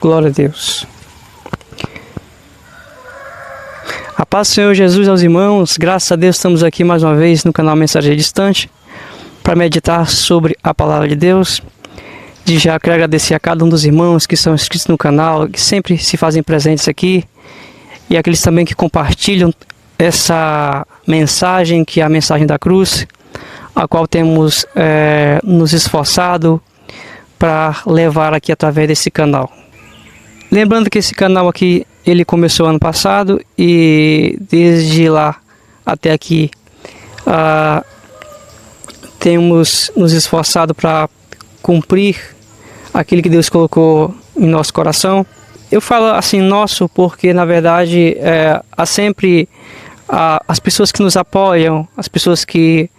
Glória a Deus. A paz do Senhor Jesus aos irmãos, graças a Deus estamos aqui mais uma vez no canal Mensageiro Distante para meditar sobre a Palavra de Deus. De já quero agradecer a cada um dos irmãos que são inscritos no canal, que sempre se fazem presentes aqui, e aqueles também que compartilham essa mensagem, que é a mensagem da cruz, a qual temos nos esforçado para levar aqui através desse canal. Lembrando que esse canal aqui, ele começou ano passado e desde lá até aqui temos nos esforçado para cumprir aquilo que Deus colocou em nosso coração. Eu falo assim nosso porque na verdade há sempre as pessoas que nos apoiam, as pessoas que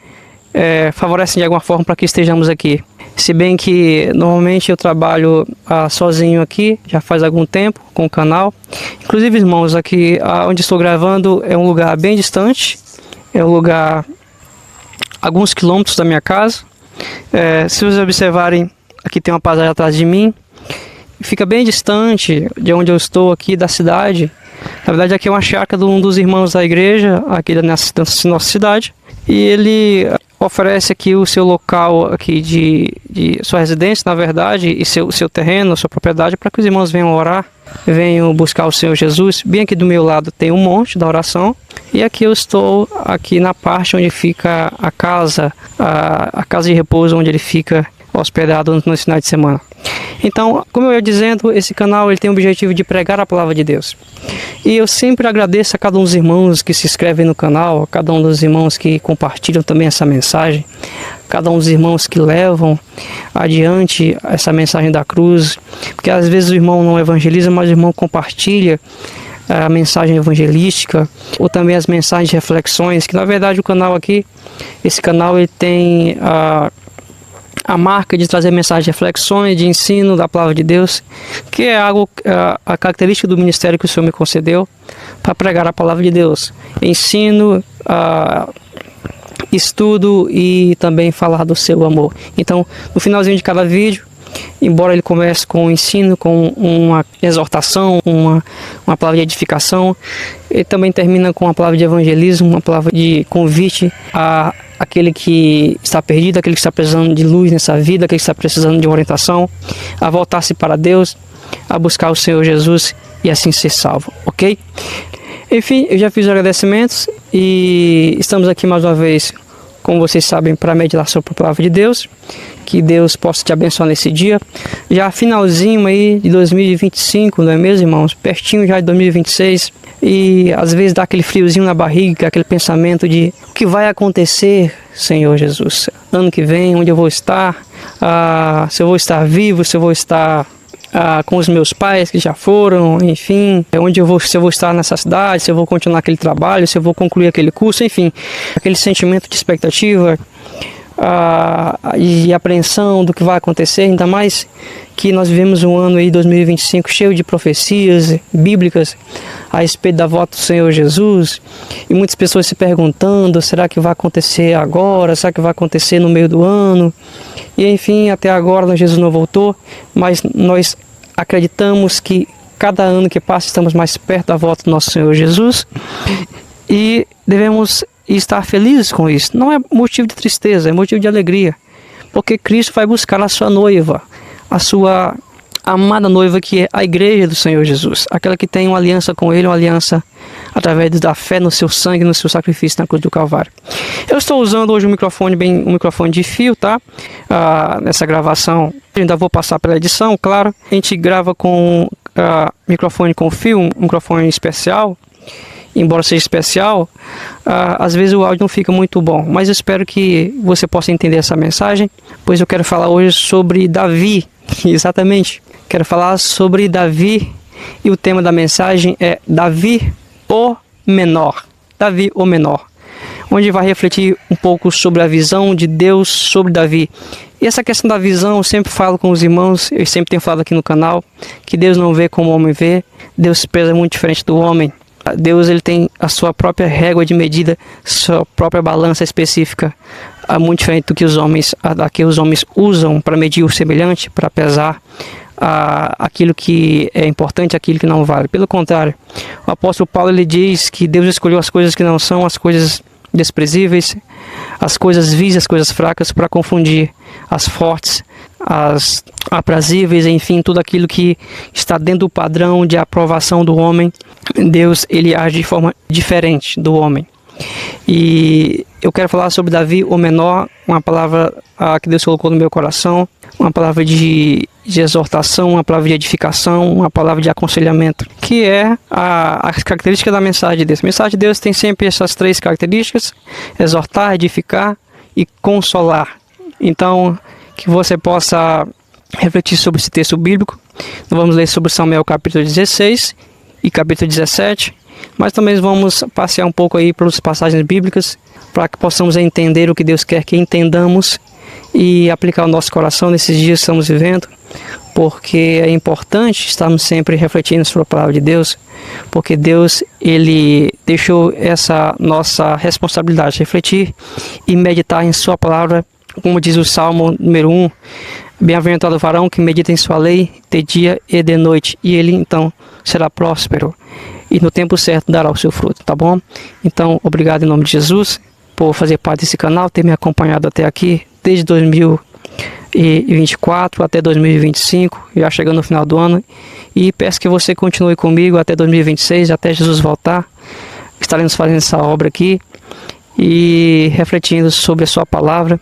favorecem de alguma forma para que estejamos aqui. Se bem que normalmente eu trabalho sozinho aqui, já faz algum tempo com o canal. Inclusive, irmãos, aqui onde estou gravando é um lugar bem distante, é um lugar alguns quilômetros da minha casa. Se vocês observarem, aqui tem uma paisagem atrás de mim, fica bem distante de onde eu estou aqui da cidade. Na verdade, aqui é uma chácara de um dos irmãos da igreja aqui da nossa cidade, e ele oferece aqui o seu local aqui de sua residência, na verdade, e seu terreno, sua propriedade, para que os irmãos venham orar, venham buscar o Senhor Jesus. Bem aqui do meu lado tem um monte da oração, e aqui eu estou aqui na parte onde fica a casa de repouso, onde ele fica hospedado nos finais de semana. Então, como eu ia dizendo, esse canal ele tem o objetivo de pregar a palavra de Deus. E eu sempre agradeço a cada um dos irmãos que se inscrevem no canal, a cada um dos irmãos que compartilham também essa mensagem, cada um dos irmãos que levam adiante essa mensagem da cruz, porque às vezes o irmão não evangeliza, mas o irmão compartilha a mensagem evangelística, ou também as mensagens de reflexões, que na verdade o canal aqui, esse canal ele tem a marca de trazer mensagens de reflexões, de ensino da palavra de Deus, que é algo, a característica do ministério que o Senhor me concedeu para pregar a palavra de Deus. Ensino, estudo e também falar do seu amor. Então, no finalzinho de cada vídeo, embora ele comece com um ensino, com uma exortação, uma palavra de edificação, ele também termina com uma palavra de evangelismo, uma palavra de convite a aquele que está perdido, aquele que está precisando de luz nessa vida, aquele que está precisando de orientação, a voltar-se para Deus, a buscar o Senhor Jesus e assim ser salvo, ok? Enfim, eu já fiz os agradecimentos e estamos aqui mais uma vez, como vocês sabem, para meditar sobre a palavra de Deus. Que Deus possa te abençoar nesse dia. Já finalzinho aí de 2025, não é mesmo, irmãos? Pertinho já de 2026. E às vezes dá aquele friozinho na barriga, aquele pensamento de o que vai acontecer, Senhor Jesus? Ano que vem, onde eu vou estar? Se eu vou estar vivo, se eu vou estar com os meus pais que já foram, enfim, se eu vou estar nessa cidade, se eu vou continuar aquele trabalho, se eu vou concluir aquele curso, enfim, aquele sentimento de expectativa e apreensão do que vai acontecer, ainda mais que nós vivemos um ano aí, 2025, cheio de profecias bíblicas a respeito da volta do Senhor Jesus, e muitas pessoas se perguntando, será que vai acontecer agora, será que vai acontecer no meio do ano? E enfim, até agora Jesus não voltou, mas nós acreditamos que cada ano que passa estamos mais perto da volta do nosso Senhor Jesus, e devemos estar felizes com isso. Não é motivo de tristeza, é motivo de alegria, porque Cristo vai buscar a sua noiva, a sua amada noiva, que é a igreja do Senhor Jesus, aquela que tem uma aliança com Ele, uma aliança através da fé no seu sangue, no seu sacrifício na cruz do Calvário. Eu estou usando hoje um microfone de fio, tá? Nessa gravação, eu ainda vou passar pela edição, claro. A gente grava com microfone com fio, um microfone especial. Embora seja especial, às vezes o áudio não fica muito bom, mas eu espero que você possa entender essa mensagem, pois eu quero falar hoje sobre Davi, exatamente, quero falar sobre Davi, e o tema da mensagem é Davi o Menor, onde vai refletir um pouco sobre a visão de Deus sobre Davi. E essa questão da visão, eu sempre falo com os irmãos, eu sempre tenho falado aqui no canal, que Deus não vê como o homem vê, Deus pensa muito diferente do homem. Deus ele tem a sua própria régua de medida, sua própria balança específica, muito diferente do que os homens usam para medir o semelhante, para pesar aquilo que é importante, aquilo que não vale. Pelo contrário, o apóstolo Paulo ele diz que Deus escolheu as coisas que não são, as coisas desprezíveis, as coisas vis, as coisas fracas, para confundir as fortes, as aprazíveis, enfim, tudo aquilo que está dentro do padrão de aprovação do homem. Deus ele age de forma diferente do homem. E eu quero falar sobre Davi, o menor, uma palavra que Deus colocou no meu coração, uma palavra de exortação, uma palavra de edificação, uma palavra de aconselhamento, que é as características da mensagem de Deus. A mensagem de Deus tem sempre essas três características: exortar, edificar e consolar. Então, que você possa refletir sobre esse texto bíblico. Nós vamos ler sobre Samuel capítulo 16 e capítulo 17, mas também vamos passear um pouco aí pelas passagens bíblicas para que possamos entender o que Deus quer que entendamos e aplicar o nosso coração nesses dias que estamos vivendo, porque é importante estarmos sempre refletindo sobre a palavra de Deus, porque Deus ele deixou essa nossa responsabilidade de refletir e meditar em sua palavra, como diz o Salmo número 1, bem-aventurado o varão que medita em sua lei de dia e de noite, e ele então será próspero e no tempo certo dará o seu fruto, tá bom? Então, obrigado em nome de Jesus por fazer parte desse canal, ter me acompanhado até aqui, desde 2024 até 2025, já chegando no final do ano, e peço que você continue comigo até 2026, até Jesus voltar. Estaremos fazendo essa obra aqui e refletindo sobre a sua palavra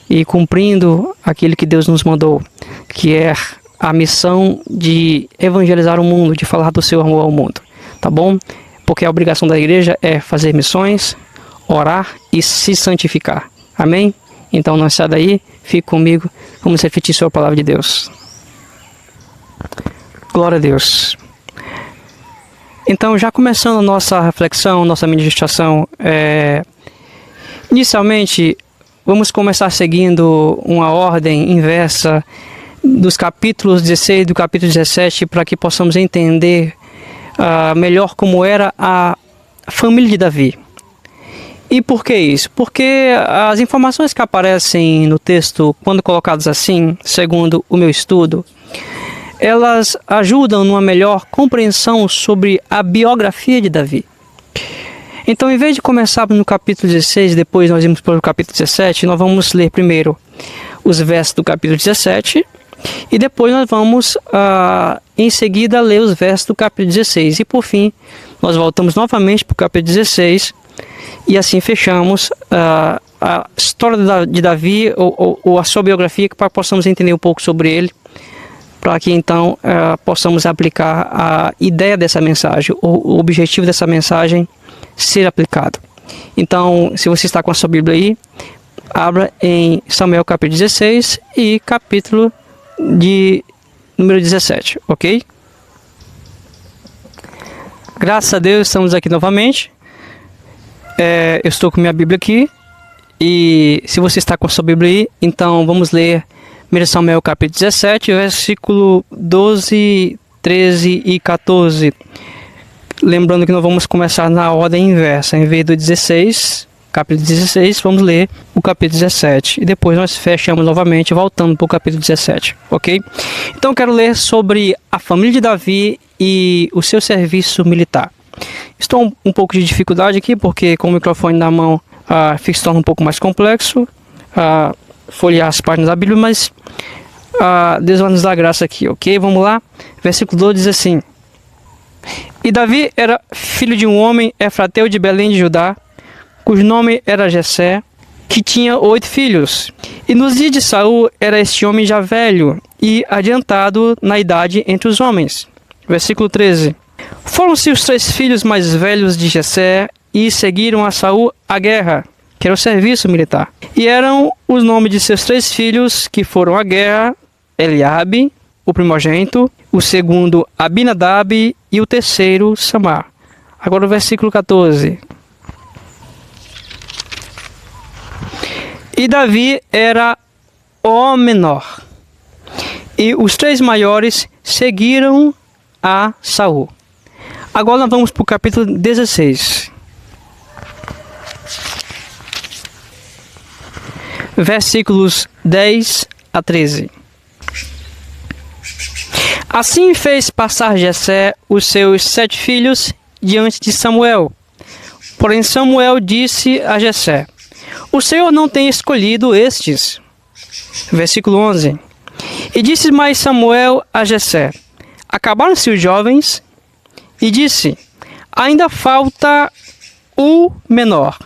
e cumprindo aquilo que Deus nos mandou, que é a missão de evangelizar o mundo, de falar do seu amor ao mundo, tá bom? Porque a obrigação da igreja é fazer missões, orar e se santificar, amém? Então não sai daí, fique comigo, vamos refletir sobre a palavra de Deus. Glória a Deus. Então, já começando a nossa reflexão, nossa meditação, inicialmente vamos começar seguindo uma ordem inversa dos capítulos 16 e do capítulo 17, para que possamos entender melhor como era a família de Davi. E por que isso? Porque as informações que aparecem no texto, quando colocadas assim, segundo o meu estudo, elas ajudam numa melhor compreensão sobre a biografia de Davi. Então, em vez de começarmos no capítulo 16, depois nós vamos para o capítulo 17, nós vamos ler primeiro os versos do capítulo 17, e depois nós vamos, em seguida, ler os versos do capítulo 16. E, por fim, nós voltamos novamente para o capítulo 16, e assim fechamos a história de Davi, ou a sua biografia, para que possamos entender um pouco sobre ele, para que então possamos aplicar a ideia dessa mensagem, o objetivo dessa mensagem ser aplicado. Então, se você está com a sua Bíblia aí, abra em Samuel capítulo 16 e capítulo de número 17, ok? Graças a Deus estamos aqui novamente. Eu estou com minha Bíblia aqui, e se você está com a sua Bíblia aí, então vamos ler 1 Samuel capítulo 17, versículo 12, 13 e 14. Lembrando que nós vamos começar na ordem inversa. Em vez do 16, capítulo 16, vamos ler o capítulo 17. E depois nós fechamos novamente, voltando para o capítulo 17, ok? Então eu quero ler sobre a família de Davi e o seu serviço militar. Estou um pouco de dificuldade aqui, porque com o microfone na mão se torna um pouco mais complexo folhear as páginas da Bíblia, mas Deus vai nos dar graça aqui, ok? Vamos lá. Versículo 12 diz assim: E Davi era filho de um homem efrateu de Belém de Judá, cujo nome era Jessé, que tinha 8 filhos. E nos dias de Saul era este homem já velho e adiantado na idade entre os homens. Versículo 13. Foram-se os 3 filhos mais velhos de Jessé e seguiram a Saul à guerra, que era o serviço militar. E eram os nomes de seus 3 filhos que foram à guerra: Eliabe, o primogênito, o segundo Abinadab e o terceiro Samar. Agora o versículo 14. E Davi era o menor, e os 3 maiores seguiram a Saul. Agora nós vamos para o capítulo 16. Versículos 10 a 13. Assim fez passar Jessé os seus 7 filhos diante de Samuel. Porém Samuel disse a Jessé: o Senhor não tem escolhido estes. Versículo 11. E disse mais Samuel a Jessé: acabaram-se os jovens? E disse: ainda falta o menor,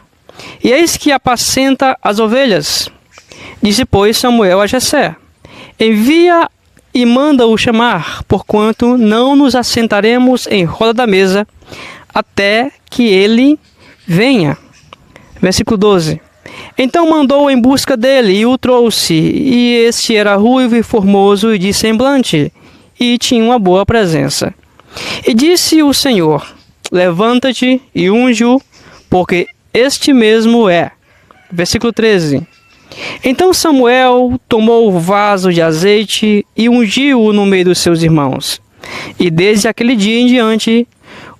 e eis que apacenta as ovelhas. Disse, pois, Samuel a Jessé: envia e manda-o chamar, porquanto não nos assentaremos em roda da mesa até que ele venha. Versículo 12. Então mandou em busca dele e o trouxe, e este era ruivo e formoso e de semblante, e tinha uma boa presença. E disse o Senhor: levanta-te e unge-o, porque este mesmo é. Versículo 13. Então Samuel tomou o vaso de azeite e ungiu-o no meio dos seus irmãos. E desde aquele dia em diante,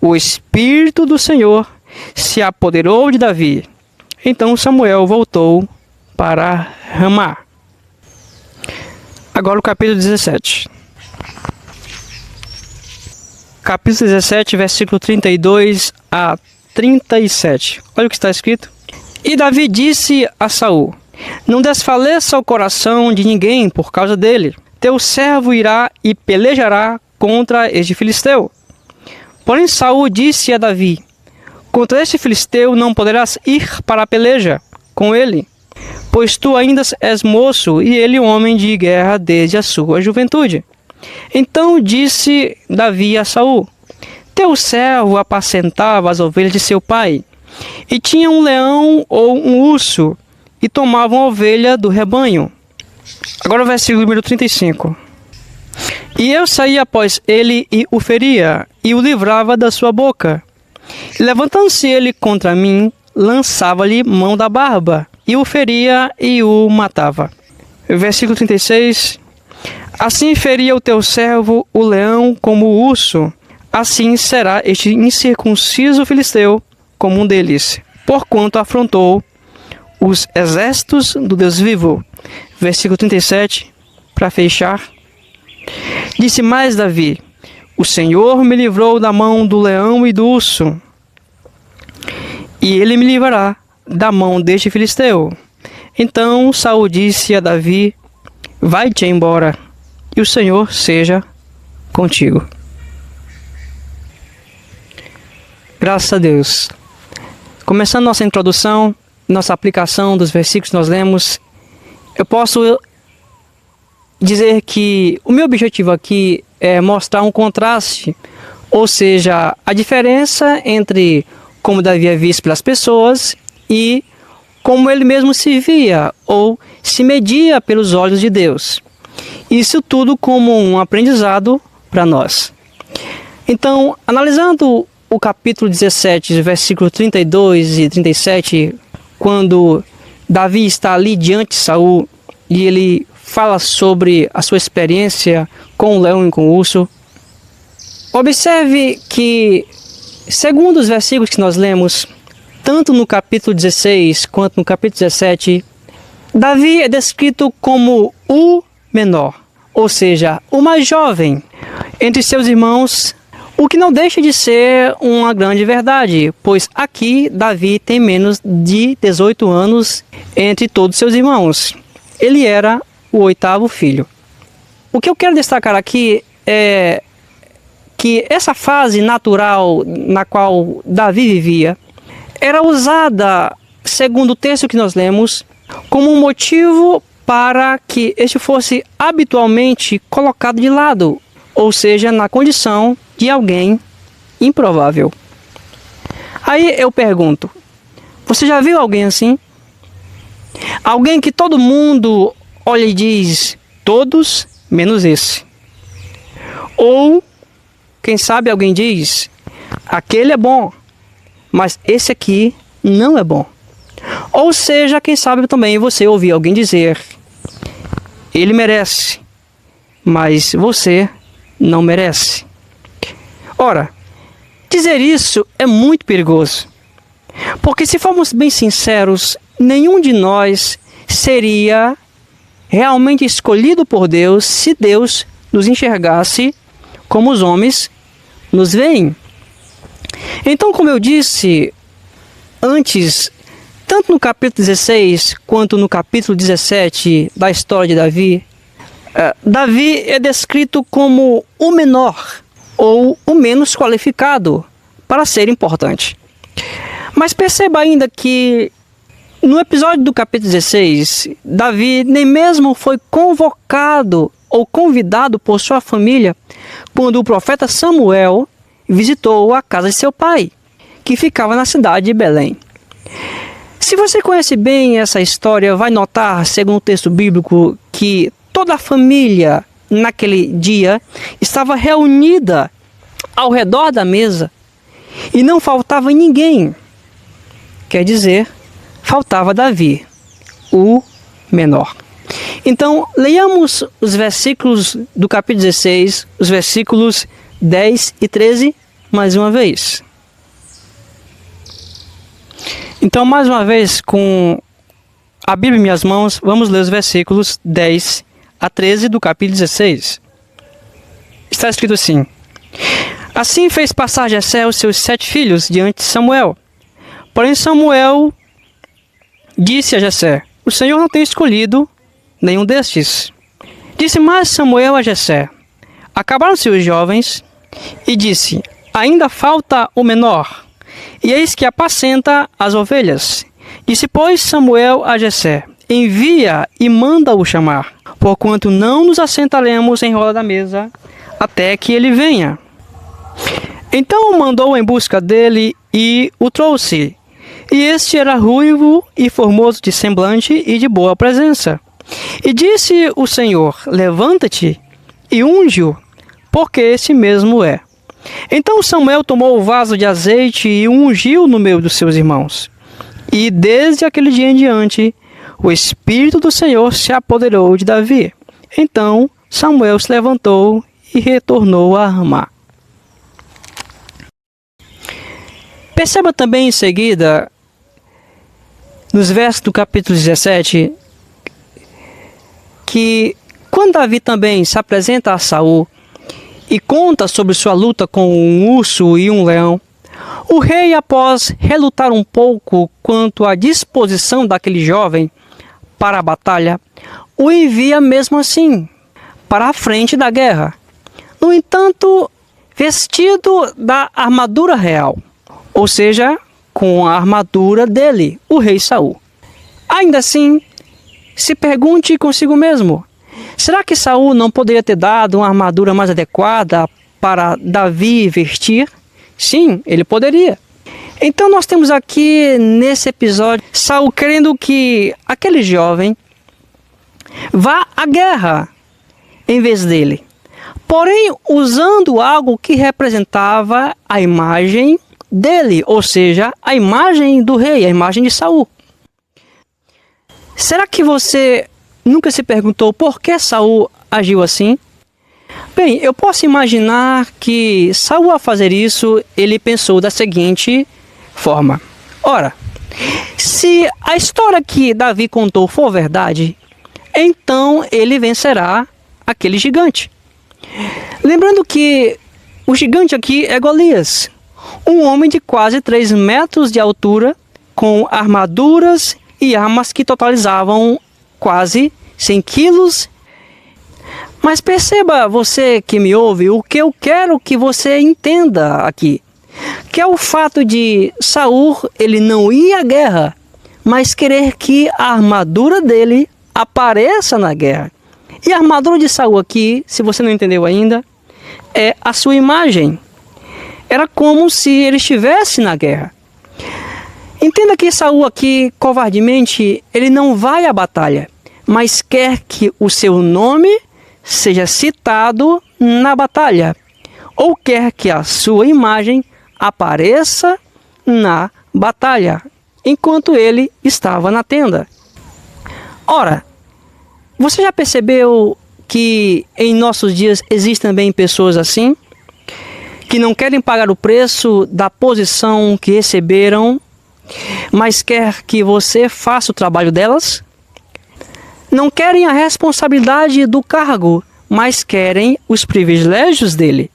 o Espírito do Senhor se apoderou de Davi. Então Samuel voltou para Ramá. Agora o capítulo 17. Capítulo 17, versículo 32 a 37. Olha o que está escrito. E Davi disse a Saul: não desfaleça o coração de ninguém por causa dele. Teu servo irá e pelejará contra este filisteu. Porém Saul disse a Davi: contra este filisteu não poderás ir para a peleja com ele, pois tu ainda és moço e ele homem de guerra desde a sua juventude. Então disse Davi a Saul: teu servo apacentava as ovelhas de seu pai, e tinha um leão ou um urso, e tomava uma ovelha do rebanho. Agora o versículo número 35. E eu saía após ele e o feria, e o livrava da sua boca. E levantando-se ele contra mim, lançava-lhe mão da barba, e o feria e o matava. Versículo 36. Assim feria o teu servo o leão como o urso, assim será este incircunciso filisteu como um deles, porquanto afrontou os exércitos do Deus vivo. Versículo 37, para fechar. Disse mais Davi: o Senhor me livrou da mão do leão e do urso, e ele me livrará da mão deste filisteu. Então Saul disse a Davi: vai-te embora, e o Senhor seja contigo. Graças a Deus. Começando nossa introdução, nossa aplicação dos versículos que nós lemos, eu posso dizer que o meu objetivo aqui é mostrar um contraste, ou seja, a diferença entre como Davi é visto pelas pessoas e como ele mesmo se via ou se media pelos olhos de Deus. Isso tudo como um aprendizado para nós. Então, analisando o capítulo 17, versículos 32 e 37, quando Davi está ali diante de Saul e ele fala sobre a sua experiência com o leão e com o urso, observe que, segundo os versículos que nós lemos, tanto no capítulo 16 quanto no capítulo 17, Davi é descrito como o menor, ou seja, o mais jovem entre seus irmãos, o que não deixa de ser uma grande verdade, pois aqui Davi tem menos de 18 anos entre todos seus irmãos. Ele era o 8º filho. O que eu quero destacar aqui é que essa fase natural na qual Davi vivia era usada, segundo o texto que nós lemos, como um motivo para que este fosse habitualmente colocado de lado, ou seja, na condição de alguém improvável. Aí eu pergunto, você já viu alguém assim? Alguém que todo mundo olha e diz, todos menos esse. Ou, quem sabe alguém diz, aquele é bom, mas esse aqui não é bom. Ou seja, quem sabe também você ouvir alguém dizer, ele merece, mas você não merece. Ora, dizer isso é muito perigoso, porque se formos bem sinceros, nenhum de nós seria realmente escolhido por Deus se Deus nos enxergasse como os homens nos veem. Então, como eu disse antes, tanto no capítulo 16 quanto no capítulo 17 da história de Davi, Davi é descrito como o menor ou o menos qualificado para ser importante. Mas perceba ainda que no episódio do capítulo 16, Davi nem mesmo foi convocado ou convidado por sua família quando o profeta Samuel visitou a casa de seu pai, que ficava na cidade de Belém. Se você conhece bem essa história, vai notar, segundo o texto bíblico, que toda a família naquele dia estava reunida ao redor da mesa e não faltava ninguém. Quer dizer, faltava Davi, o menor. Então, leiamos os versículos do capítulo 16, os versículos 10 e 13, mais uma vez. Então, mais uma vez, com a Bíblia em minhas mãos, vamos ler os versículos 10 a 13 do capítulo 16. Está escrito assim: Assim fez passar Jessé os seus 7 filhos diante de Samuel. Porém Samuel disse a Jessé: O Senhor não tem escolhido nenhum destes. Disse mais Samuel a Jessé: Acabaram-se os jovens, e disse: Ainda falta o menor, e eis que apacenta as ovelhas. Disse, pois, Samuel a Jessé: Envia e manda-o chamar, porquanto não nos assentaremos em roda da mesa até que ele venha. Então mandou em busca dele e o trouxe. E este era ruivo e formoso de semblante e de boa presença. E disse o Senhor: Levanta-te e unge-o, porque esse mesmo é. Então Samuel tomou o vaso de azeite e o ungiu no meio dos seus irmãos. E desde aquele dia em diante, o Espírito do Senhor se apoderou de Davi. Então Samuel se levantou e retornou a Ramá. Perceba também em seguida, nos versos do capítulo 17, que quando Davi também se apresenta a Saul e conta sobre sua luta com um urso e um leão, o rei, após relutar um pouco quanto à disposição daquele jovem para a batalha, o envia mesmo assim para a frente da guerra. No entanto, vestido da armadura real, ou seja, com a armadura dele, o rei Saul. Ainda assim, se pergunte consigo mesmo: será que Saul não poderia ter dado uma armadura mais adequada para Davi vestir? Sim, ele poderia. Então nós temos aqui nesse episódio Saul querendo que aquele jovem vá à guerra em vez dele, porém usando algo que representava a imagem dele, ou seja, a imagem do rei, a imagem de Saul. Será que você nunca se perguntou por que Saul agiu assim? Bem, eu posso imaginar que Saul, ao fazer isso, ele pensou da seguinte forma: ora, se a história que Davi contou for verdade, então ele vencerá aquele gigante. Lembrando que o gigante aqui é Golias, um homem de quase 3 metros de altura, com armaduras e armas que totalizavam quase 100 quilos. Mas perceba, você que me ouve, o que eu quero que você entenda aqui, que é o fato de Saul, ele não ir à guerra, mas querer que a armadura dele apareça na guerra. E a armadura de Saul aqui, se você não entendeu ainda, é a sua imagem. Era como se ele estivesse na guerra. Entenda que Saul aqui, covardemente, ele não vai à batalha, mas quer que o seu nome seja citado na batalha, ou quer que a sua imagem apareça na batalha, enquanto ele estava na tenda. Ora, você já percebeu que em nossos dias existem também pessoas assim, que não querem pagar o preço da posição que receberam, mas quer que você faça o trabalho delas? Não querem a responsabilidade do cargo, mas querem os privilégios dele.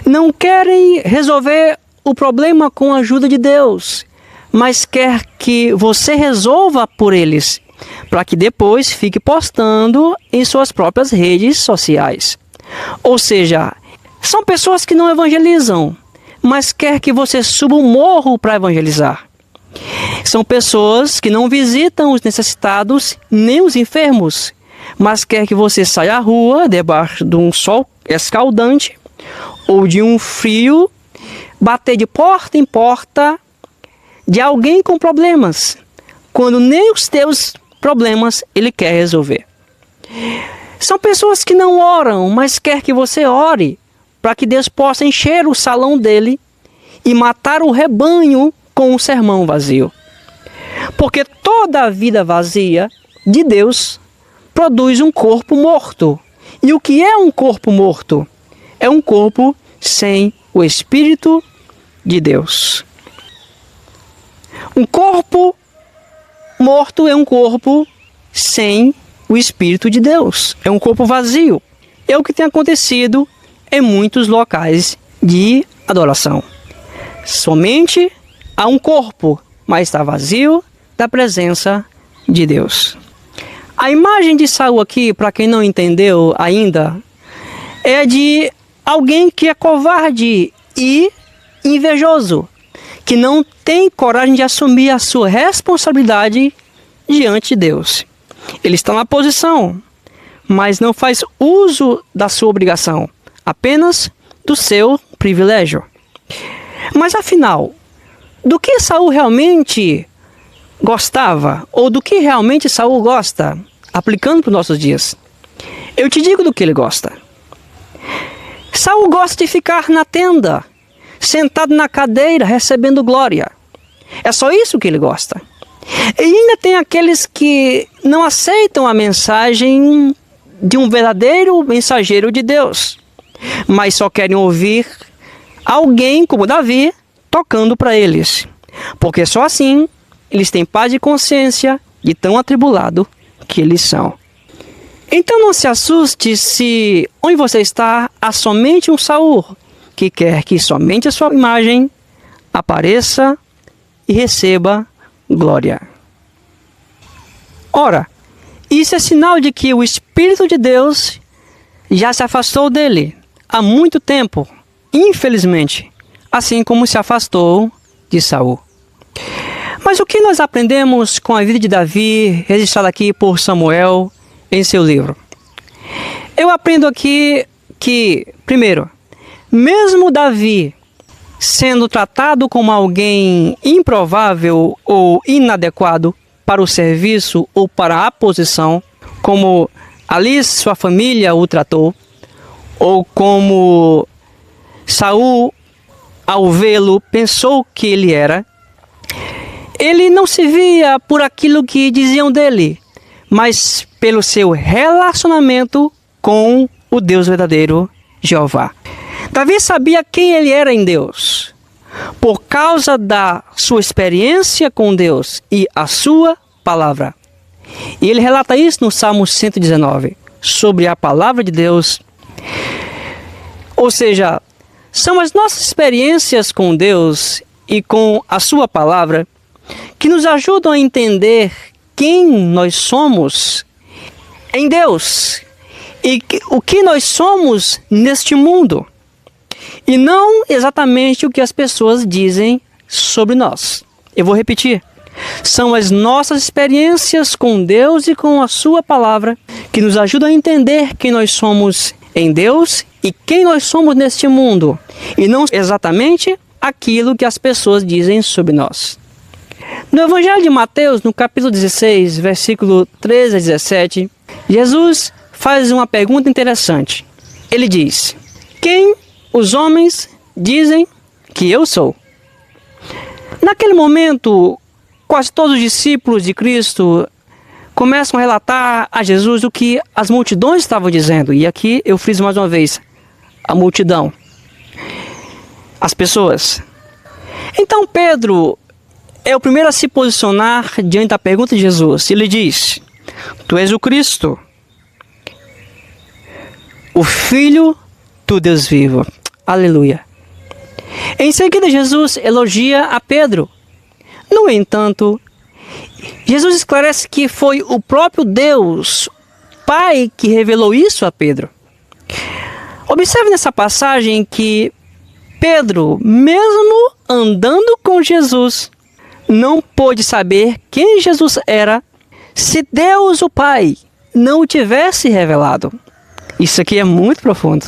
Não querem resolver o problema com a ajuda de Deus, mas quer que você resolva por eles, para que depois fique postando em suas próprias redes sociais. Ou seja, são pessoas que não evangelizam, mas quer que você suba o morro para evangelizar. São pessoas que não visitam os necessitados nem os enfermos, mas quer que você saia à rua debaixo de um sol escaldante ou de um frio, bater de porta em porta de alguém com problemas, quando nem os teus problemas ele quer resolver. São pessoas que não oram, mas quer que você ore, para que Deus possa encher o salão dele e matar o rebanho com um sermão vazio. Porque toda a vida vazia de Deus produz um corpo morto. E o que é um corpo morto? É um corpo sem o Espírito de Deus. Um corpo morto é um corpo sem o Espírito de Deus. É um corpo vazio. É o que tem acontecido em muitos locais de adoração. Somente há um corpo, mas está vazio da presença de Deus. A imagem de Saul aqui, para quem não entendeu ainda, é de alguém que é covarde e invejoso, que não tem coragem de assumir a sua responsabilidade diante de Deus. Ele está na posição, mas não faz uso da sua obrigação, apenas do seu privilégio. Mas afinal, do que Saul realmente gostava, ou do que realmente Saul gosta, aplicando para os nossos dias? Eu te digo do que ele gosta. Saul gosta de ficar na tenda, sentado na cadeira, recebendo glória. É só isso que ele gosta. E ainda tem aqueles que não aceitam a mensagem de um verdadeiro mensageiro de Deus, mas só querem ouvir alguém como Davi tocando para eles, porque só assim eles têm paz de consciência de tão atribulado que eles são. Então não se assuste se onde você está há somente um Saul que quer que somente a sua imagem apareça e receba glória. Ora, isso é sinal de que o Espírito de Deus já se afastou dele há muito tempo, infelizmente, assim como se afastou de Saul. Mas o que nós aprendemos com a vida de Davi, registrada aqui por Samuel em seu livro? Eu aprendo aqui que, primeiro, mesmo Davi sendo tratado como alguém improvável ou inadequado para o serviço ou para a posição, como ali sua família o tratou, ou como Saul, ao vê-lo, pensou que ele era, ele não se via por aquilo que diziam dele, mas pelo seu relacionamento com o Deus verdadeiro, Jeová. Davi sabia quem ele era em Deus, por causa da sua experiência com Deus e a sua palavra. E ele relata isso no Salmo 119, sobre a palavra de Deus. Ou seja, são as nossas experiências com Deus e com a sua palavra que nos ajudam a entender quem nós somos em Deus e o que nós somos neste mundo. E não exatamente o que as pessoas dizem sobre nós. Eu vou repetir. São as nossas experiências com Deus e com a sua palavra que nos ajudam a entender quem nós somos em Deus e quem nós somos neste mundo. E não exatamente aquilo que as pessoas dizem sobre nós. No Evangelho de Mateus, no capítulo 16, versículo 13 a 17, Jesus faz uma pergunta interessante. Ele diz: quem os homens dizem que eu sou? Naquele momento, quase todos os discípulos de Cristo começam a relatar a Jesus o que as multidões estavam dizendo. E aqui eu friso mais uma vez, a multidão, as pessoas. Então Pedro é o primeiro a se posicionar diante da pergunta de Jesus. Ele diz: tu és o Cristo, o Filho do Deus vivo. Aleluia. Em seguida, Jesus elogia a Pedro. No entanto, Jesus esclarece que foi o próprio Deus, Pai, que revelou isso a Pedro. Observe nessa passagem que Pedro, mesmo andando com Jesus, não pôde saber quem Jesus era se Deus, o Pai, não o tivesse revelado. Isso aqui é muito profundo.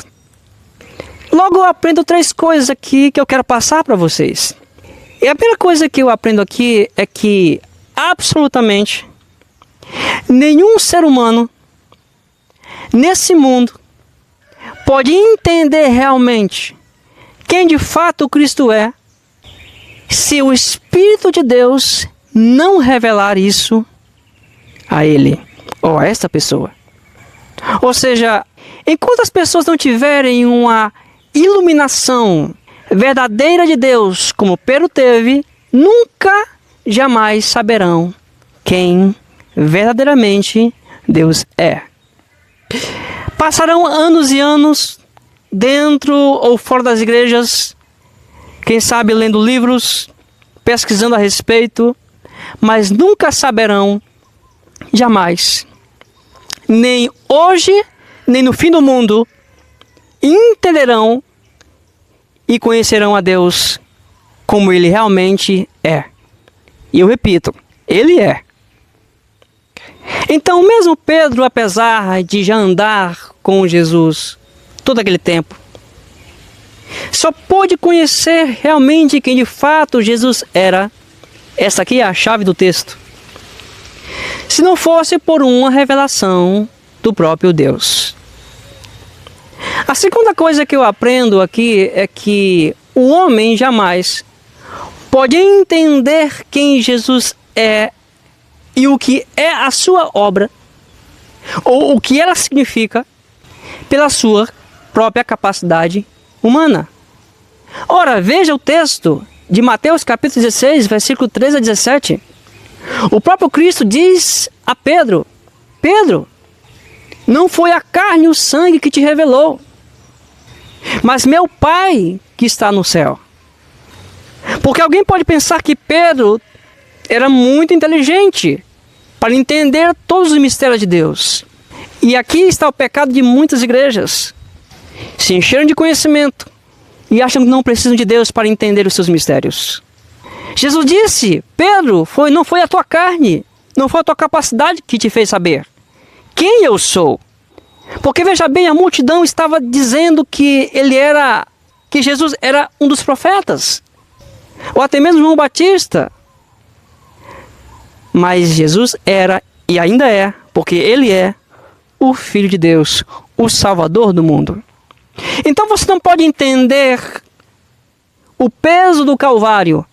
Logo eu aprendo 3 coisas aqui que eu quero passar para vocês. E a primeira coisa que eu aprendo aqui é que absolutamente nenhum ser humano nesse mundo pode entender realmente quem de fato Cristo é se o Espírito de Deus não revelar isso a ele ou a esta pessoa. Ou seja, enquanto as pessoas não tiverem uma iluminação verdadeira de Deus, como Pedro teve, nunca, jamais saberão quem verdadeiramente Deus é. Passarão anos e anos dentro ou fora das igrejas, quem sabe lendo livros, pesquisando a respeito, mas nunca saberão, jamais, nem hoje, nem no fim do mundo, entenderão e conhecerão a Deus como Ele realmente é. E eu repito, Ele é. Então, mesmo Pedro, apesar de já andar com Jesus todo aquele tempo, só pôde conhecer realmente quem de fato Jesus era. Essa aqui é a chave do texto. Se não fosse por uma revelação do próprio Deus. A segunda coisa que eu aprendo aqui é que o homem jamais pode entender quem Jesus é e o que é a sua obra, ou o que ela significa, pela sua própria capacidade humana. Ora, veja o texto de Mateus capítulo 16, versículo 13 a 17. O próprio Cristo diz a Pedro: Pedro, não foi a carne e o sangue que te revelou, mas meu Pai que está no céu. Porque alguém pode pensar que Pedro era muito inteligente para entender todos os mistérios de Deus. E aqui está o pecado de muitas igrejas. Se encheram de conhecimento e acham que não precisam de Deus para entender os seus mistérios. Jesus disse: Pedro, não foi a tua carne, não foi a tua capacidade que te fez saber quem eu sou. Porque veja bem, a multidão estava dizendo que Jesus era um dos profetas, ou até mesmo João Batista. Mas Jesus era e ainda é, porque Ele é o Filho de Deus, o Salvador do mundo. Então você não pode entender o peso do Calvário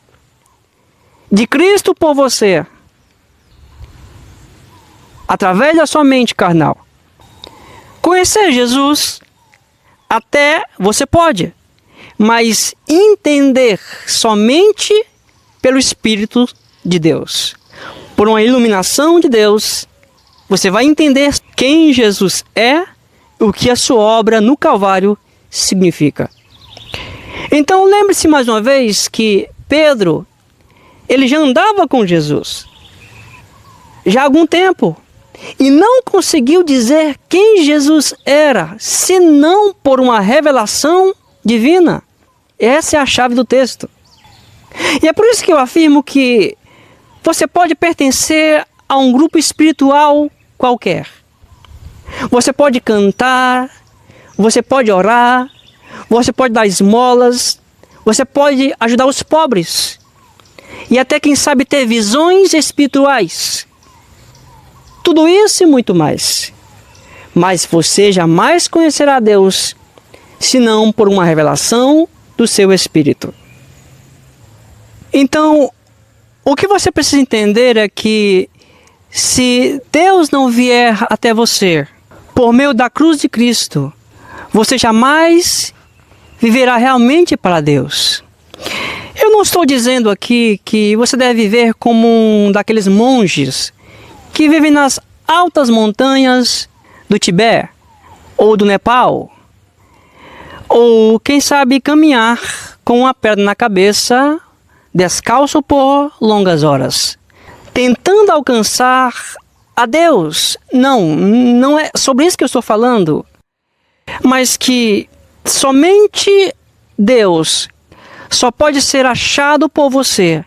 de Cristo por você através da sua mente carnal. Conhecer Jesus até você pode, mas entender somente pelo Espírito de Deus, por uma iluminação de Deus, você vai entender quem Jesus é, o que a sua obra no Calvário significa. Então lembre-se mais uma vez que Pedro, ele já andava com Jesus já há algum tempo e não conseguiu dizer quem Jesus era, senão por uma revelação divina. Essa é a chave do texto. E é por isso que eu afirmo que você pode pertencer a um grupo espiritual qualquer. Você pode cantar, você pode orar, você pode dar esmolas, você pode ajudar os pobres e até, quem sabe, ter visões espirituais. Tudo isso e muito mais. Mas você jamais conhecerá Deus senão por uma revelação do seu Espírito. Então, o que você precisa entender é que se Deus não vier até você por meio da cruz de Cristo, você jamais viverá realmente para Deus. Eu não estou dizendo aqui que você deve viver como um daqueles monges que vivem nas altas montanhas do Tibete ou do Nepal, Ou, quem sabe, caminhar com uma pedra na cabeça, descalço por longas horas, tentando alcançar a Deus. Não é sobre isso que eu estou falando, mas que somente Deus só pode ser achado por você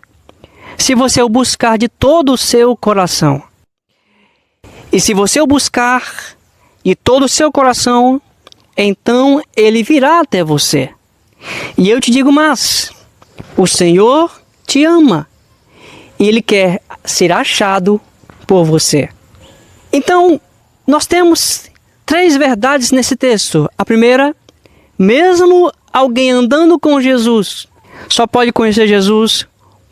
se você o buscar de todo o seu coração. E se você o buscar de todo o seu coração, então ele virá até você. E eu te digo mais, o Senhor te ama e ele quer ser achado por você. Então, nós temos 3 verdades nesse texto. A primeira, mesmo alguém andando com Jesus, só pode conhecer Jesus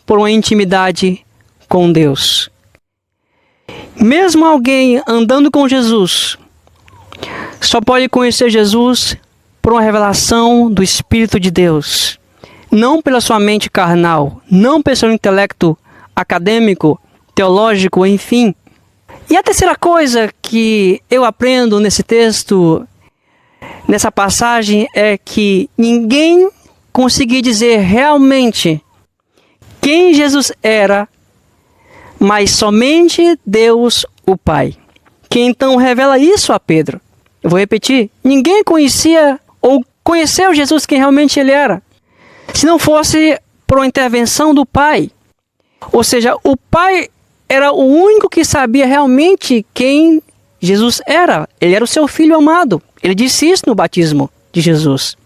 por uma intimidade com Deus. Mesmo alguém andando com Jesus, só pode conhecer Jesus por uma revelação do Espírito de Deus. Não pela sua mente carnal, não pelo seu intelecto acadêmico, teológico, enfim. E a terceira coisa que eu aprendo nesse texto, nessa passagem, é que ninguém conseguia dizer realmente quem Jesus era, mas somente Deus, o Pai, que então revela isso a Pedro. Eu vou repetir, ninguém conhecia ou conheceu Jesus quem realmente ele era, se não fosse por uma intervenção do Pai. Ou seja, o Pai era o único que sabia realmente quem Jesus era. Ele era o seu Filho amado. Ele disse isso no batismo de Jesus.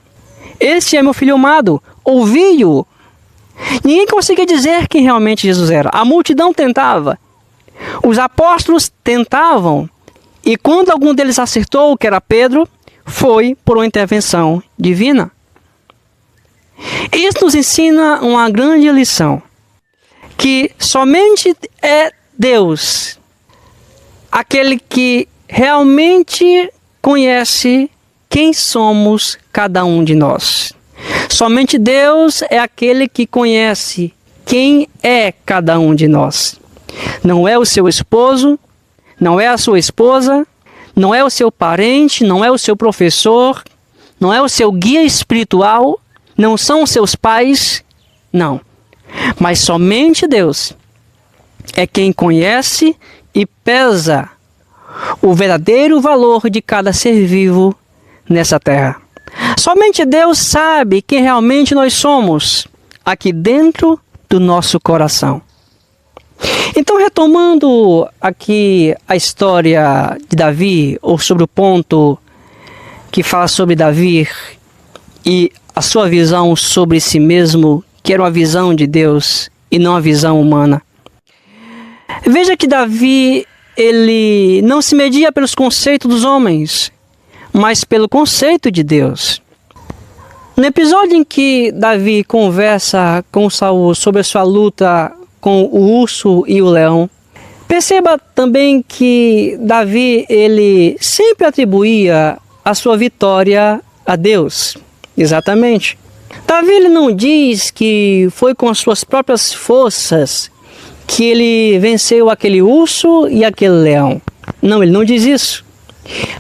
Este é meu Filho amado, ouvi-o. Ninguém conseguia dizer quem realmente Jesus era. A multidão tentava. Os apóstolos tentavam. E quando algum deles acertou, que era Pedro, foi por uma intervenção divina. Isso nos ensina uma grande lição. Que somente é Deus aquele que realmente conhece quem somos cada um de nós. Somente Deus é aquele que conhece quem é cada um de nós. Não é o seu esposo, não é a sua esposa, não é o seu parente, não é o seu professor, não é o seu guia espiritual, não são os seus pais, não. Mas somente Deus é quem conhece e pesa o verdadeiro valor de cada ser vivo nessa terra. Somente Deus sabe quem realmente nós somos aqui dentro do nosso coração. Então, retomando aqui a história de Davi, ou sobre o ponto que fala sobre Davi e a sua visão sobre si mesmo, que era uma visão de Deus e não a visão humana. Veja que Davi, ele não se media pelos conceitos dos homens, mas pelo conceito de Deus. No episódio em que Davi conversa com Saul sobre a sua luta com o urso e o leão, perceba também que Davi, ele sempre atribuía a sua vitória a Deus. Exatamente. Davi, ele não diz que foi com as suas próprias forças que ele venceu aquele urso e aquele leão. Não, ele não diz isso.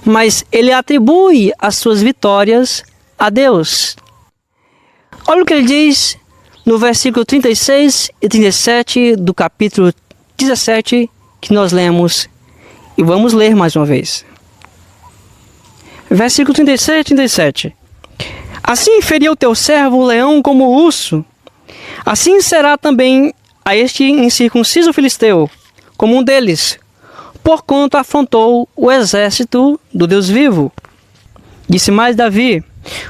Mas ele atribui as suas vitórias a Deus. Olha o que ele diz no versículo 36 e 37 do capítulo 17 que nós lemos. E vamos ler mais uma vez. Versículo 36 e 37. Assim feriu o teu servo o leão como o urso, assim será também a este incircunciso filisteu, como um deles, porquanto afrontou o exército do Deus vivo. Disse mais Davi: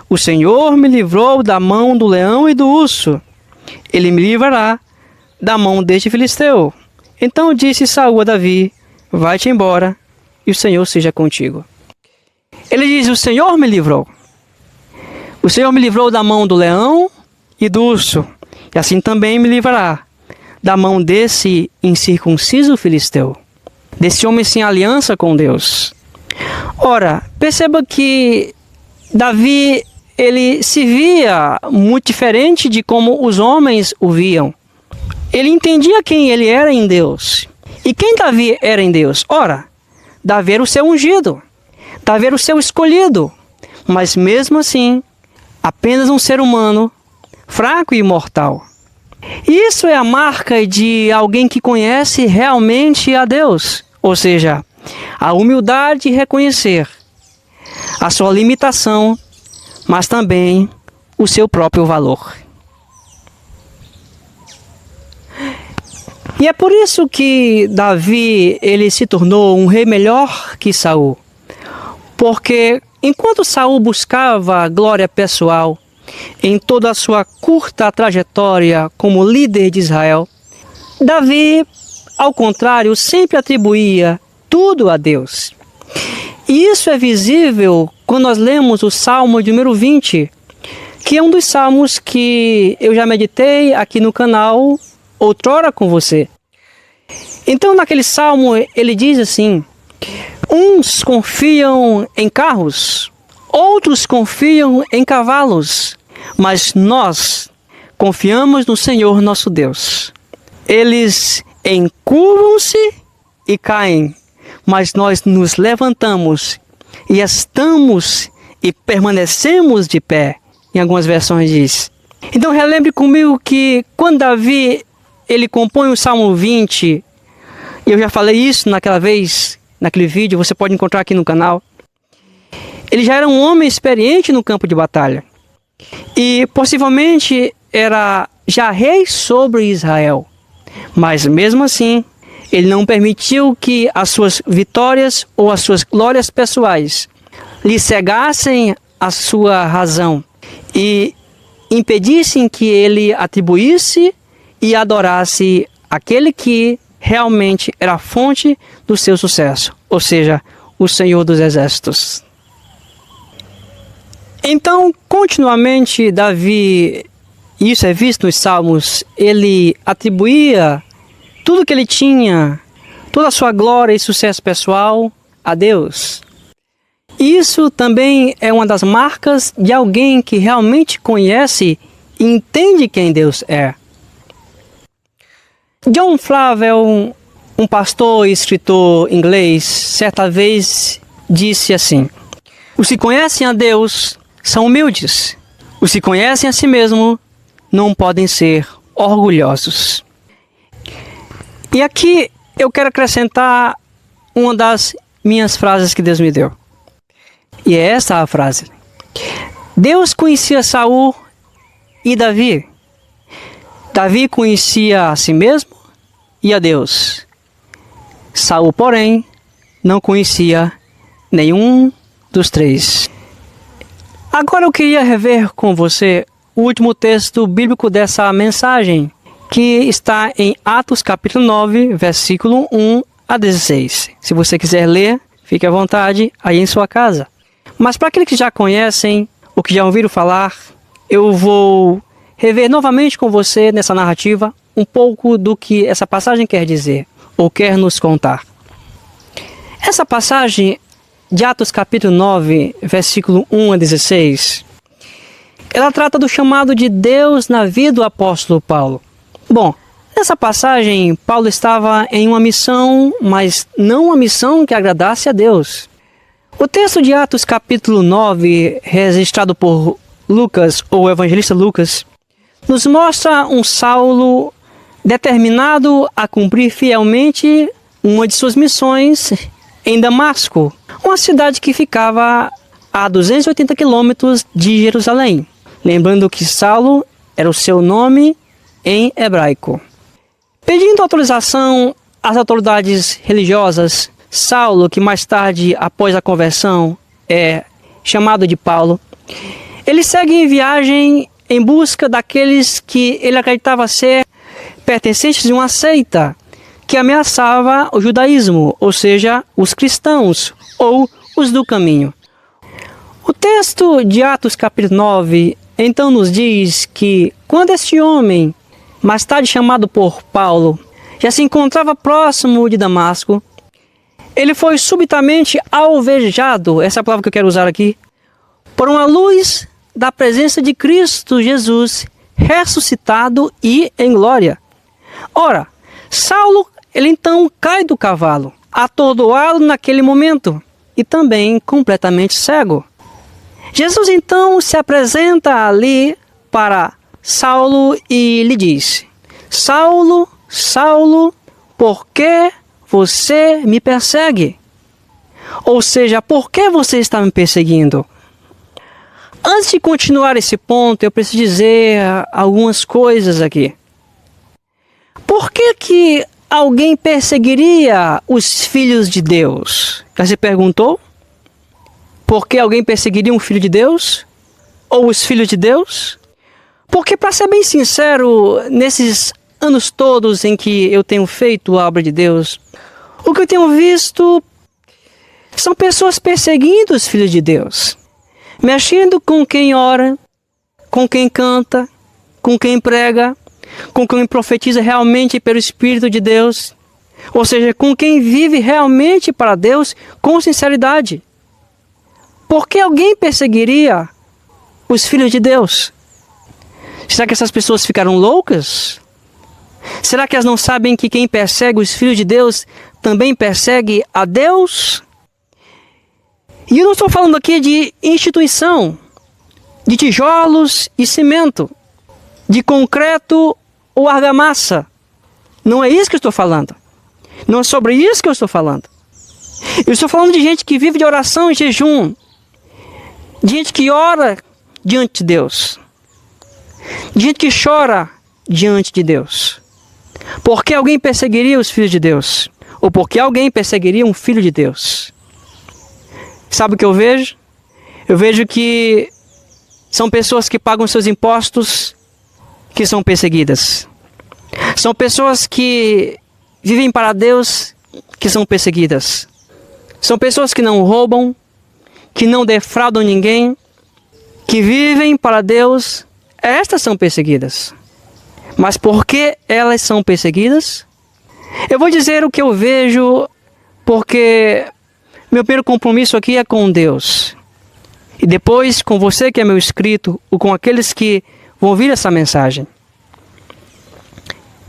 o Senhor me livrou da mão do leão e do urso, ele me livrará da mão deste filisteu. Então disse Saul a Davi: vai-te embora, e o Senhor seja contigo. Ele diz: o Senhor me livrou. O Senhor me livrou da mão do leão e do urso, e assim também me livrará da mão desse incircunciso filisteu, desse homem sem aliança com Deus. Ora, perceba que Davi, ele se via muito diferente de como os homens o viam. Ele entendia quem ele era em Deus. E quem Davi era em Deus? Ora, Davi era o seu ungido, Davi era o seu escolhido, mas mesmo assim, apenas um ser humano, fraco e mortal. Isso é a marca de alguém que conhece realmente a Deus, ou seja, a humildade de reconhecer a sua limitação, mas também o seu próprio valor. E é por isso que Davi ele se tornou um rei melhor que Saul, porque enquanto Saul buscava glória pessoal em toda a sua curta trajetória como líder de Israel, Davi, ao contrário, sempre atribuía tudo a Deus. E isso é visível quando nós lemos o Salmo de número 20, que é um dos salmos que eu já meditei aqui no canal outrora com você. Então, naquele salmo, ele diz assim: uns confiam em carros, outros confiam em cavalos, mas nós confiamos no Senhor nosso Deus. Eles encurvam-se e caem, mas nós nos levantamos e estamos e permanecemos de pé. Em algumas versões diz. Então relembre comigo que quando Davi ele compõe o Salmo 20, e eu já falei isso naquela vez, naquele vídeo, você pode encontrar aqui no canal. Ele já era um homem experiente no campo de batalha. E possivelmente era já rei sobre Israel. Mas mesmo assim, ele não permitiu que as suas vitórias ou as suas glórias pessoais lhe cegassem a sua razão e impedissem que ele atribuísse e adorasse aquele que realmente era a fonte do seu sucesso, ou seja, o Senhor dos Exércitos. Então, continuamente, Davi, isso é visto nos Salmos, ele atribuía tudo que ele tinha, toda a sua glória e sucesso pessoal a Deus. Isso também é uma das marcas de alguém que realmente conhece e entende quem Deus é. John Flavel, um pastor e escritor inglês, certa vez disse assim: os que conhecem a Deus são humildes. Os que conhecem a si mesmo não podem ser orgulhosos. E aqui eu quero acrescentar uma das minhas frases que Deus me deu. E é essa a frase. Deus conhecia Saul e Davi. Davi conhecia a si mesmo e a Deus. Saul, porém, não conhecia nenhum dos três. Agora eu queria rever com você o último texto bíblico dessa mensagem, que está em Atos capítulo 9, versículo 1 a 16. Se você quiser ler, fique à vontade aí em sua casa. Mas para aqueles que já conhecem, ou que já ouviram falar, eu vou rever novamente com você nessa narrativa um pouco do que essa passagem quer dizer, ou quer nos contar. Essa passagem de Atos capítulo 9, versículo 1 a 16, ela trata do chamado de Deus na vida do apóstolo Paulo. Bom, nessa passagem, Paulo estava em uma missão, mas não uma missão que agradasse a Deus. O texto de Atos capítulo 9, registrado por Lucas, ou evangelista Lucas, nos mostra um Saulo determinado a cumprir fielmente uma de suas missões em Damasco, uma cidade que ficava a 280 quilômetros de Jerusalém. Lembrando que Saulo era o seu nome em hebraico. Pedindo autorização às autoridades religiosas, Saulo, que mais tarde, após a conversão, é chamado de Paulo, ele segue em viagem em busca daqueles que ele acreditava ser pertencentes de uma seita que ameaçava o judaísmo, ou seja, os cristãos, ou os do caminho. O texto de Atos capítulo 9, então nos diz que quando este homem, mais tarde chamado por Paulo, já se encontrava próximo de Damasco, ele foi subitamente alvejado, essa é a palavra que eu quero usar aqui, por uma luz da presença de Cristo Jesus, ressuscitado e em glória. Ora, Saulo, ele então cai do cavalo, atordoado naquele momento, e também completamente cego. Jesus então se apresenta ali para Saulo e lhe diz: Saulo, Saulo, por que você me persegue? Ou seja, por que você está me perseguindo? Antes de continuar esse ponto, eu preciso dizer algumas coisas aqui. Por que alguém perseguiria os filhos de Deus? Já se perguntou? Por que alguém perseguiria um filho de Deus? Ou os filhos de Deus? Porque, para ser bem sincero, nesses anos todos em que eu tenho feito a obra de Deus, o que eu tenho visto são pessoas perseguindo os filhos de Deus, mexendo com quem ora, com quem canta, com quem prega, com quem profetiza realmente pelo Espírito de Deus, ou seja, com quem vive realmente para Deus com sinceridade. Por que alguém perseguiria os filhos de Deus? Será que essas pessoas ficaram loucas? Será que elas não sabem que quem persegue os filhos de Deus também persegue a Deus? E eu não estou falando aqui de instituição, de tijolos e cimento, de concreto ou argamassa. Não é isso que eu estou falando. Não é sobre isso que eu estou falando. Eu estou falando de gente que vive de oração e jejum, de gente que ora diante de Deus, de gente que chora diante de Deus. Por que alguém perseguiria os filhos de Deus? Ou por que alguém perseguiria um filho de Deus? Sabe o que eu vejo? Eu vejo que são pessoas que pagam seus impostos que são perseguidas. São pessoas que vivem para Deus que são perseguidas. São pessoas que não roubam, que não defraudam ninguém, que vivem para Deus. Estas são perseguidas. Mas por que elas são perseguidas? Eu vou dizer o que eu vejo, porque meu primeiro compromisso aqui é com Deus. E depois com você que é meu inscrito, ou com aqueles que vão ouvir essa mensagem.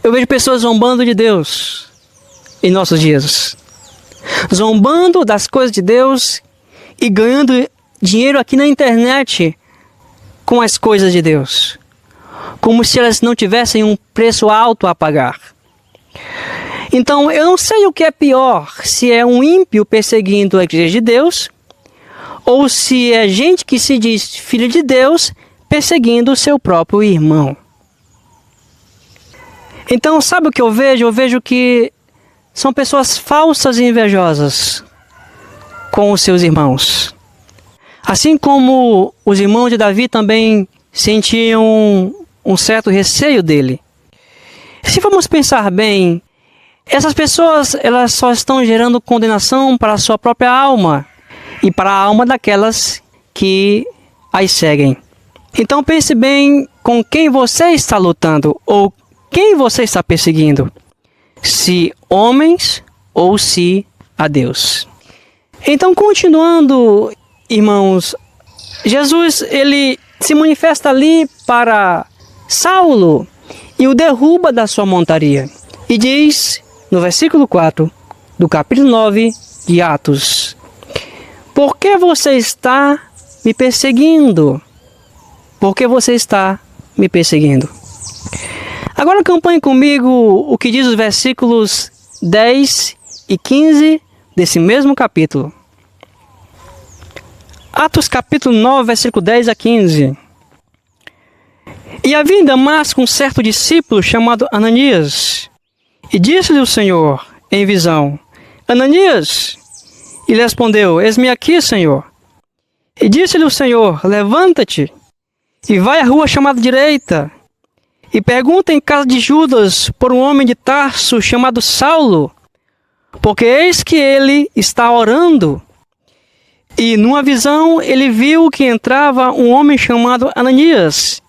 Eu vejo pessoas zombando de Deus em nossos dias. Zombando das coisas de Deus e ganhando dinheiro aqui na internet com as coisas de Deus. Como se elas não tivessem um preço alto a pagar. Então, eu não sei o que é pior, se é um ímpio perseguindo a igreja de Deus, ou se é gente que se diz filho de Deus perseguindo o seu próprio irmão. Então, sabe o que eu vejo? Eu vejo que são pessoas falsas e invejosas com os seus irmãos. Assim como os irmãos de Davi também sentiam um certo receio dele. Se formos pensar bem, essas pessoas elas só estão gerando condenação para a sua própria alma e para a alma daquelas que as seguem. Então pense bem com quem você está lutando ou quem você está perseguindo. Se homens ou se a Deus. Então, continuando, irmãos, Jesus ele se manifesta ali para Saulo e o derruba da sua montaria. E diz no versículo 4 do capítulo 9 de Atos: por que você está me perseguindo? Por que você está me perseguindo? Agora acompanhe comigo o que diz os versículos 10 e 15 desse mesmo capítulo. Atos capítulo 9, versículo 10 a 15. E havia em Damasco um certo discípulo chamado Ananias. E disse-lhe o Senhor em visão: Ananias. E ele respondeu: eis-me aqui, Senhor. E disse-lhe o Senhor: levanta-te e vai à rua chamada direita, e pergunta em casa de Judas por um homem de Tarso chamado Saulo, porque eis que ele está orando. E numa visão ele viu que entrava um homem chamado Ananias,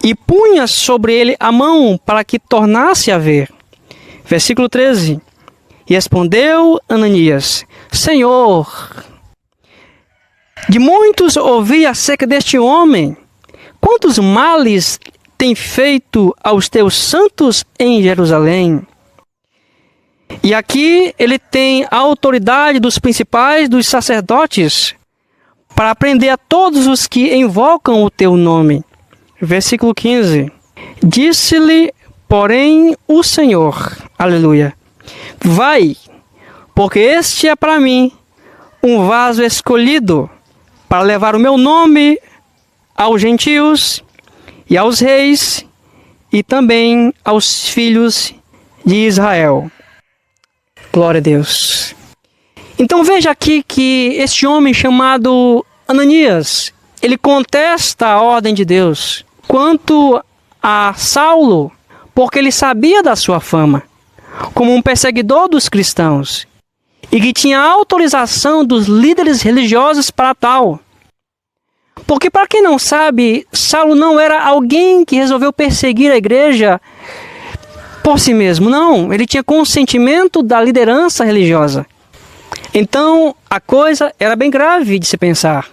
e punha sobre ele a mão para que tornasse a ver. Versículo 13. E respondeu Ananias: Senhor, de muitos ouvi acerca deste homem, quantos males tem feito aos teus santos em Jerusalém. E aqui ele tem a autoridade dos principais dos sacerdotes para prender a todos os que invocam o teu nome. Versículo 15. Disse-lhe, porém, o Senhor, aleluia, vai, porque este é para mim um vaso escolhido para levar o meu nome aos gentios e aos reis e também aos filhos de Israel. Glória a Deus. Então veja aqui que este homem chamado Ananias, ele contesta a ordem de Deus quanto a Saulo, porque ele sabia da sua fama como um perseguidor dos cristãos e que tinha autorização dos líderes religiosos para tal. Porque, para quem não sabe, Saulo não era alguém que resolveu perseguir a igreja por si mesmo, não. Ele tinha consentimento da liderança religiosa. Então, a coisa era bem grave de se pensar.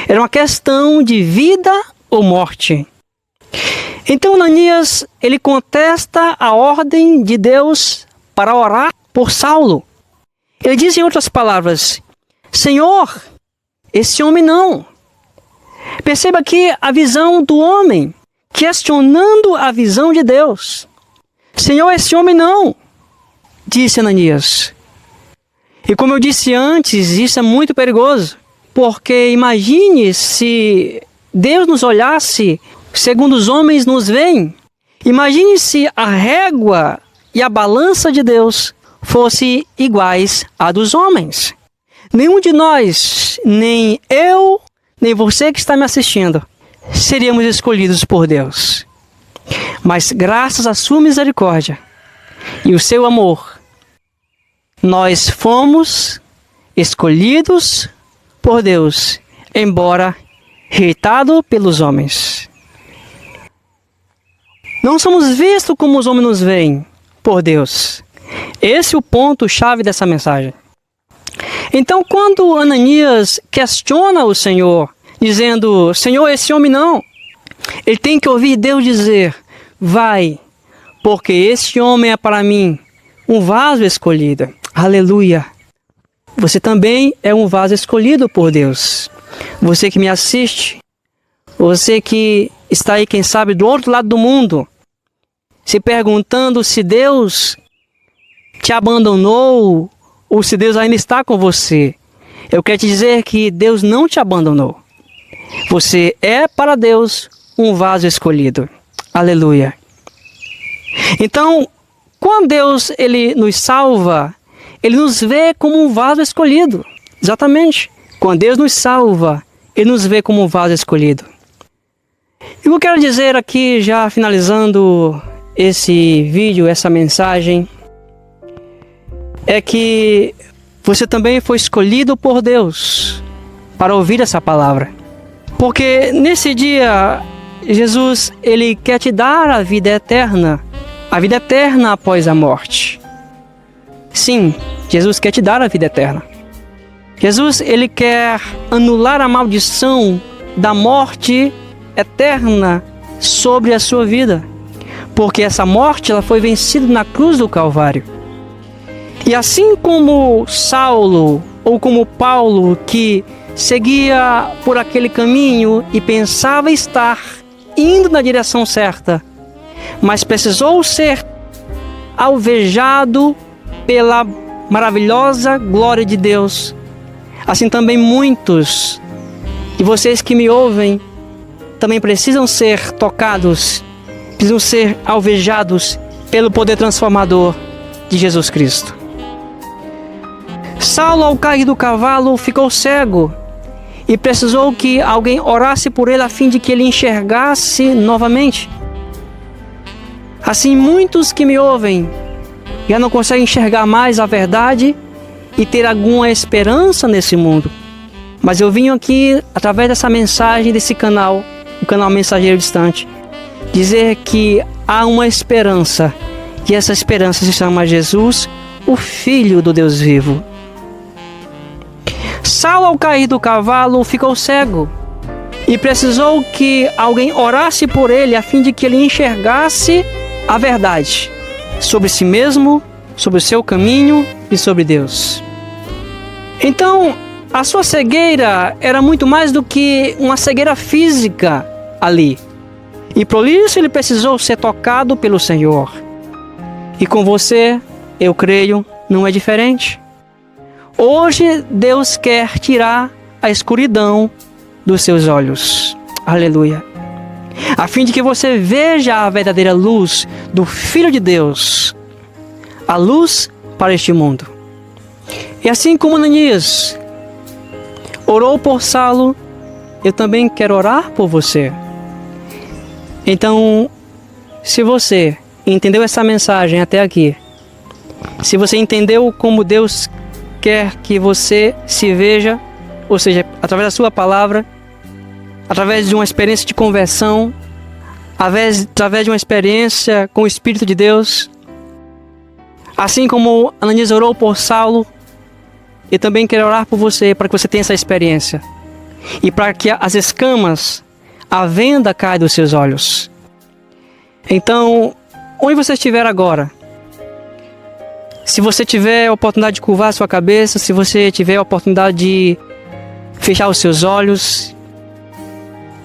Era uma questão de vida ou morte. Então, Ananias, ele contesta a ordem de Deus para orar por Saulo. Ele diz em outras palavras, Senhor, esse homem não. Perceba aqui a visão do homem, questionando a visão de Deus. Senhor, esse homem não, disse Ananias. E como eu disse antes, isso é muito perigoso, porque imagine se Deus nos olhasse segundo os homens nos veem. Imagine se a régua e a balança de Deus fossem iguais à dos homens. Nenhum de nós, nem eu, nem você que está me assistindo, seríamos escolhidos por Deus. Mas graças à sua misericórdia e o seu amor, nós fomos escolhidos por Deus, embora rejeitados pelos homens. Não somos vistos como os homens nos veem por Deus. Esse é o ponto-chave dessa mensagem. Então, quando Ananias questiona o Senhor, dizendo, Senhor, esse homem não, ele tem que ouvir Deus dizer, vai, porque esse homem é para mim um vaso escolhido. Aleluia! Você também é um vaso escolhido por Deus. Você que me assiste, você que está aí, quem sabe, do outro lado do mundo, se perguntando se Deus te abandonou ou se Deus ainda está com você. Eu quero te dizer que Deus não te abandonou. Você é para Deus um vaso escolhido. Aleluia. Então, quando Deus ele nos salva, Ele nos vê como um vaso escolhido. Exatamente. Quando Deus nos salva, Ele nos vê como um vaso escolhido. E eu quero dizer aqui, já finalizando esse vídeo, essa mensagem, é que você também foi escolhido por Deus para ouvir essa palavra. Porque nesse dia, Jesus, Ele quer te dar a vida eterna após a morte. Sim, Jesus quer te dar a vida eterna. Jesus, Ele quer anular a maldição da morte eterna sobre a sua vida. Porque essa morte ela foi vencida na cruz do Calvário. E assim como Saulo, ou como Paulo, que seguia por aquele caminho e pensava estar indo na direção certa, mas precisou ser alvejado pela maravilhosa glória de Deus. Assim também muitos, e vocês que me ouvem, também precisam ser tocados, precisam ser alvejados pelo poder transformador de Jesus Cristo. Saulo, ao cair do cavalo, ficou cego e precisou que alguém orasse por ele a fim de que ele enxergasse novamente. Assim, muitos que me ouvem já não conseguem enxergar mais a verdade e ter alguma esperança nesse mundo. Mas eu vim aqui, através dessa mensagem, desse canal, o canal Mensageiro Distante, dizer que há uma esperança, e essa esperança se chama Jesus, o Filho do Deus vivo. Saulo, ao cair do cavalo, ficou cego e precisou que alguém orasse por ele a fim de que ele enxergasse a verdade sobre si mesmo, sobre o seu caminho e sobre Deus. Então, A sua cegueira era muito mais do que uma cegueira física ali. E por isso ele precisou ser tocado pelo Senhor. E com você, eu creio, não é diferente. Hoje Deus quer tirar a escuridão dos seus olhos. Aleluia. A fim de que você veja a verdadeira luz do Filho de Deus. A luz para este mundo. E assim como Ananias orou por Saulo, eu também quero orar por você. Então, se você entendeu essa mensagem até aqui, se você entendeu como Deus quer que você se veja, ou seja, através da sua palavra, através de uma experiência de conversão, através de uma experiência com o Espírito de Deus, assim como Ananias orou por Saulo, eu também quero orar por você, para que você tenha essa experiência. E para que as escamas, a venda caia dos seus olhos. Então, onde você estiver agora, se você tiver a oportunidade de curvar a sua cabeça, se você tiver a oportunidade de fechar os seus olhos,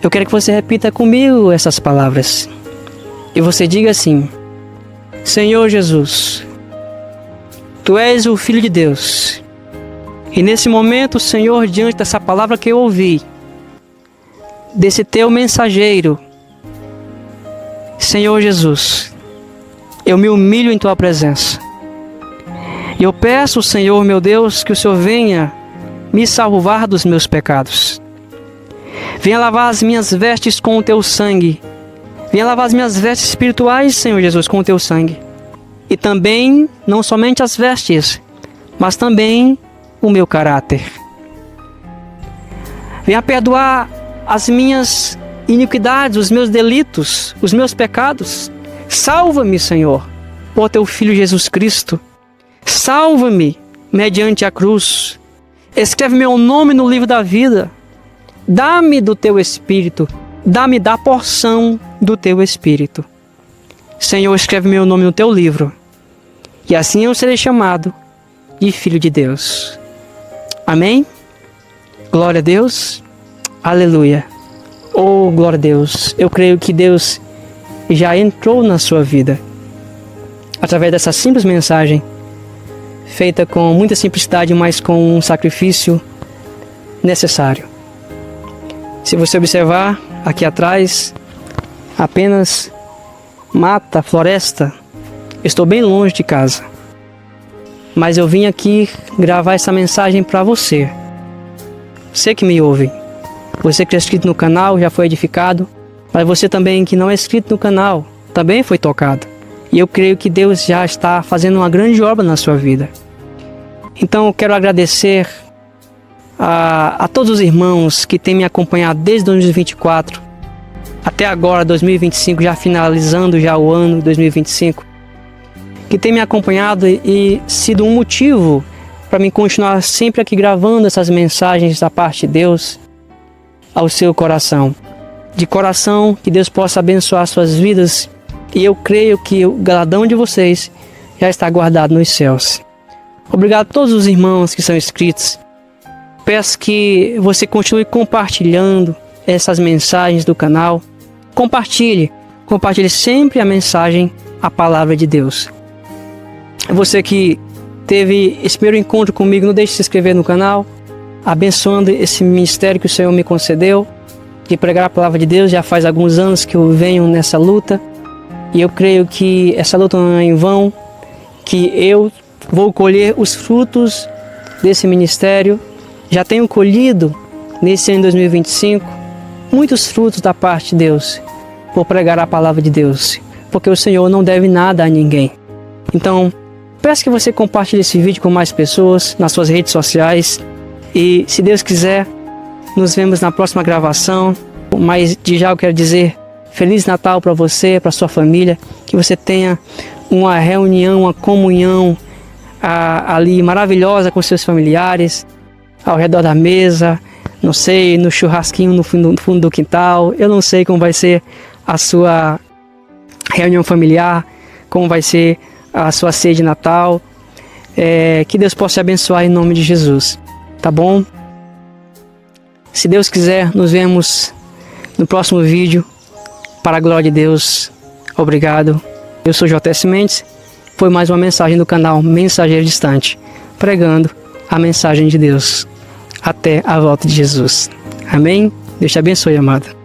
eu quero que você repita comigo essas palavras. E você diga assim: Senhor Jesus, Tu és o Filho de Deus. E nesse momento, Senhor, diante dessa palavra que eu ouvi, desse Teu mensageiro, Senhor Jesus, eu me humilho em Tua presença. E eu peço, Senhor, meu Deus, que o Senhor venha me salvar dos meus pecados. Venha lavar as minhas vestes com o Teu sangue. Venha lavar as minhas vestes espirituais, Senhor Jesus, com o Teu sangue. E também, não somente as vestes, mas também o meu caráter. Venha perdoar as minhas iniquidades, os meus delitos, os meus pecados. Salva-me, Senhor, por Teu Filho Jesus Cristo. Salva-me mediante a cruz. Escreve meu nome no livro da vida. Dá-me do Teu Espírito. Dá-me da porção do Teu Espírito. Senhor, escreve meu nome no Teu livro. E assim eu serei chamado de Filho de Deus. Amém? Glória a Deus. Aleluia. Oh, glória a Deus. Eu creio que Deus já entrou na sua vida. Através dessa simples mensagem, feita com muita simplicidade, mas com um sacrifício necessário. Se você observar aqui atrás, apenas mata, floresta. Estou bem longe de casa. Mas eu vim aqui gravar essa mensagem para você. Você que me ouve. Você que é inscrito no canal, já foi edificado. Mas você também que não é inscrito no canal, também foi tocado. E eu creio que Deus já está fazendo uma grande obra na sua vida. Então eu quero agradecer a todos os irmãos que têm me acompanhado desde 2024 até agora, 2025, já finalizando já o ano 2025, que têm me acompanhado e sido um motivo para mim continuar sempre aqui gravando essas mensagens da parte de Deus ao seu coração. De coração, que Deus possa abençoar suas vidas, e eu creio que o galardão de vocês já está guardado nos céus. Obrigado a todos os irmãos que são inscritos. Peço que você continue compartilhando essas mensagens do canal. Compartilhe sempre a mensagem, a palavra de Deus. Você que teve esse primeiro encontro comigo, não deixe de se inscrever no canal, abençoando esse ministério que o Senhor me concedeu, de pregar a palavra de Deus. Já faz alguns anos que eu venho nessa luta, e eu creio que essa luta não é em vão, que eu vou colher os frutos desse ministério. Já tenho colhido nesse ano de 2025 muitos frutos da parte de Deus, por pregar a palavra de Deus, porque o Senhor não deve nada a ninguém. Então, peço que você compartilhe esse vídeo com mais pessoas nas suas redes sociais, e se Deus quiser, nos vemos na próxima gravação. Mas de já eu quero dizer Feliz Natal para você, para sua família, que você tenha uma reunião, uma comunhão ali maravilhosa com seus familiares, ao redor da mesa, não sei, no churrasquinho no fundo do quintal. Eu não sei como vai ser a sua reunião familiar, como vai ser a sua ceia de Natal. Que Deus possa te abençoar em nome de Jesus, tá bom? Se Deus quiser, nos vemos no próximo vídeo. Para a glória de Deus, obrigado. Eu sou J.S. Mendes. Foi mais uma mensagem do canal Mensageiro Distante, pregando a mensagem de Deus. Até a volta de Jesus. Amém? Deus te abençoe, amado.